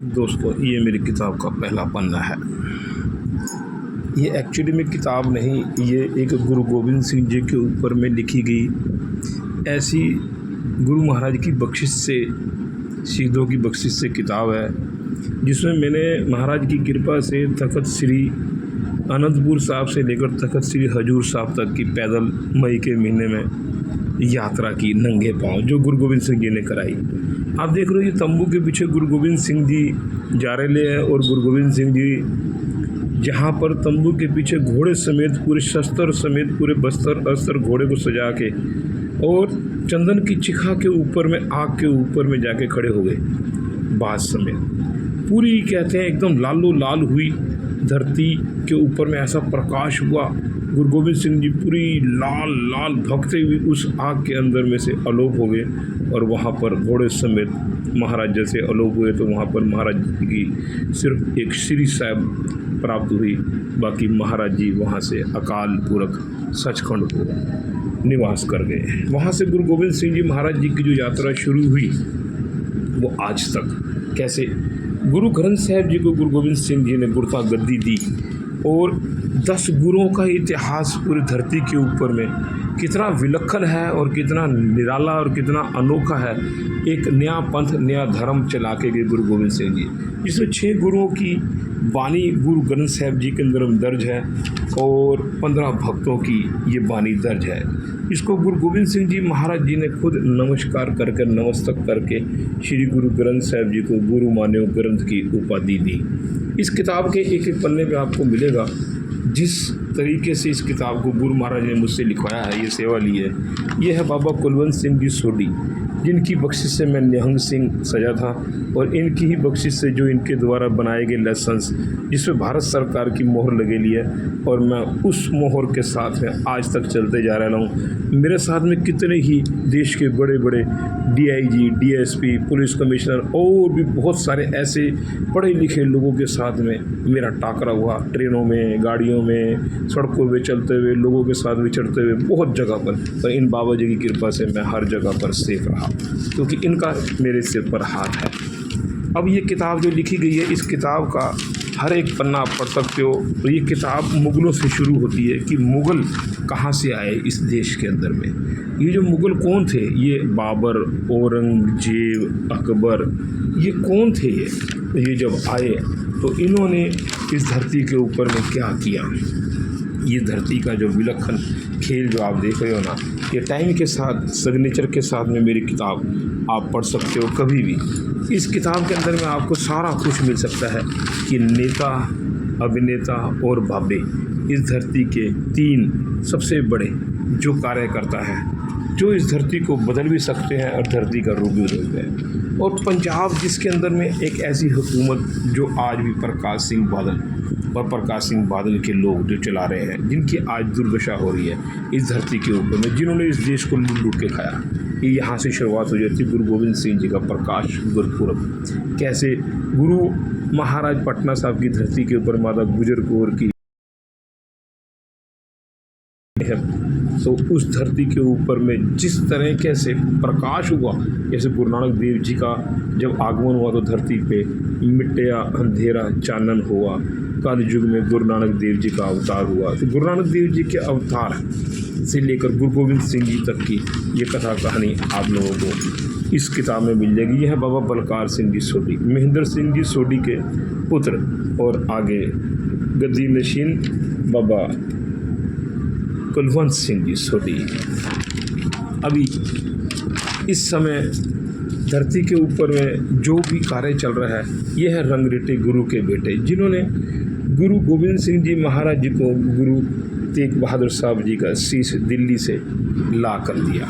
दोस्तों, ये मेरी किताब का पहला पन्ना है। ये एक्चुअली में किताब नहीं, ये एक गुरु गोविंद सिंह जी के ऊपर में लिखी गई ऐसी गुरु महाराज की बख्शिश से, शहीदों की बख्शिश से किताब है, जिसमें मैंने महाराज की कृपा से तख़्त श्री अनंतपुर साहब से लेकर तख़्त श्री हजूर साहब तक की पैदल मई के महीने में यात्रा की, नंगे पाँव, जो गुरु गोविंद सिंह जी ने कराई। आप देख रहे हो ये तंबू के पीछे गुरु गोविंद सिंह जी जा रहे हैं, और गुरु गोविंद सिंह जी जहाँ पर तंबू के पीछे घोड़े समेत, पूरे शस्त्र समेत, पूरे बस्तर अस्त्र घोड़े को सजा के और चंदन की चिखा के ऊपर में, आग के ऊपर में जाके खड़े हो गए। बास समेत पूरी कहते हैं एकदम लालो लाल हुई धरती के ऊपर में ऐसा प्रकाश हुआ। गुरु गोविंद सिंह जी पूरी लाल लाल भगते हुए उस आग के अंदर में से अलोप हो गए, और वहाँ पर घोड़े समेत महाराज जैसे अलोप हुए, तो वहाँ पर महाराज जी की सिर्फ एक श्री साहब प्राप्त हुई, बाकी महाराज जी वहाँ से अकाल पुरख सचखंड को निवास कर गए। वहाँ से गुरु गोविंद सिंह जी महाराज जी की जो यात्रा शुरू हुई वो आज तक, कैसे गुरु ग्रंथ साहिब जी को गुरु गोविंद सिंह जी ने गुरता गद्दी दी, और 10 गुरुओं का इतिहास पूरी धरती के ऊपर में कितना विलक्षण है और कितना निराला और कितना अनोखा है। एक नया पंथ, नया धर्म चला के गए गुरु गोविंद सिंह जी, जिसमें 6 गुरुओं की वाणी गुरु ग्रंथ साहिब जी के अंदर दर्ज है, और 15 भक्तों की ये वाणी दर्ज है। इसको गुरु गोविंद सिंह जी महाराज जी ने खुद नमस्कार करके, नमस्तक करके श्री गुरु ग्रंथ साहिब जी को गुरु मान्यो ग्रंथ की उपाधि दी। इस किताब के एक एक पन्ने पे आपको मिलेगा जिस तरीके से इस किताब को गुरु महाराज ने मुझसे लिखवाया है, ये सेवा ली है। ये है बाबा कुलवंत सिंह जी सोडी, जिनकी बख्शिश से मैं निहंग सिंह सजा था, और इनकी ही बख्शिश से जो इनके द्वारा बनाए गए लाइसेंस, जिसमें भारत सरकार की मोहर लगेली है, और मैं उस मोहर के साथ में आज तक चलते जा रहा हूँ। मेरे साथ में कितने ही देश के बड़े बड़े DIG, DSP, पुलिस कमिश्नर और भी बहुत सारे ऐसे पढ़े लिखे लोगों के साथ में मेरा टाकरा हुआ, ट्रेनों में, गाड़ियों में, सड़कों पे चलते हुए, लोगों के साथ विचरते हुए, बहुत जगह पर इन बाबा जी की कृपा से मैं हर जगह पर सेफ रहा, क्योंकि इनका मेरे सिर पर हाथ है। अब ये किताब जो लिखी गई है, इस किताब का हर एक पन्ना आप पढ़ सकते हो। तो ये किताब मुग़लों से शुरू होती है कि मुग़ल कहाँ से आए इस देश के अंदर में। ये जो मुग़ल कौन थे, ये बाबर, औरंगजेब, अकबर, ये कौन थे? ये जब आए तो इन्होंने इस धरती के ऊपर में क्या किया। ये धरती का जो विलक्षण खेल जो आप देख रहे हो ना, ये टाइम के साथ, सिग्नेचर के साथ में मेरी किताब आप पढ़ सकते हो कभी भी। इस किताब के अंदर में आपको सारा कुछ मिल सकता है कि नेता, अभिनेता और बाबे इस धरती के 3 सबसे बड़े जो कार्यकर्ता हैं, जो इस धरती को बदल भी सकते हैं और धरती का रूप भी बदलते हैं। और पंजाब जिसके अंदर में एक ऐसी हुकूमत जो आज भी प्रकाश सिंह बादल और प्रकाश सिंह बादल के लोग जो चला रहे हैं, जिनकी आज दुर्दशा हो रही है इस धरती के ऊपर में, जिन्होंने इस देश को लूट लूट के खाया। ये यहाँ से शुरुआत हो जाती है गुरु गोविंद सिंह जी का प्रकाश गुरपुरब। कैसे गुरु महाराज पटना साहब की धरती के ऊपर माता गुजर कौर की तो उस धरती के ऊपर में जिस तरीके से प्रकाश हुआ, जैसे गुरु नानक देव जी का जब आगमन हुआ तो धरती पे मिट्टिया अंधेरा चानन हुआ। काल युग में गुरु नानक देव जी का अवतार हुआ। तो गुरु नानक देव जी के अवतार से लेकर गुरु गोविंद सिंह जी तक की ये कथा कहानी आप लोगों को इस किताब में मिल जाएगी। यह है बाबा बलकार सिंह जी सोडी, महेंद्र सिंह जी सोडी के पुत्र, और आगे गद्दी नशीन बाबा कुलवंत सिंह जी सोडी। अभी इस समय धरती के ऊपर में जो भी कार्य चल रहा है, यह है रंगरेटे गुरु के बेटे, जिन्होंने गुरु गोविंद सिंह जी महाराज जी को गुरु तेग बहादुर साहब जी का शीश दिल्ली से ला कर दिया।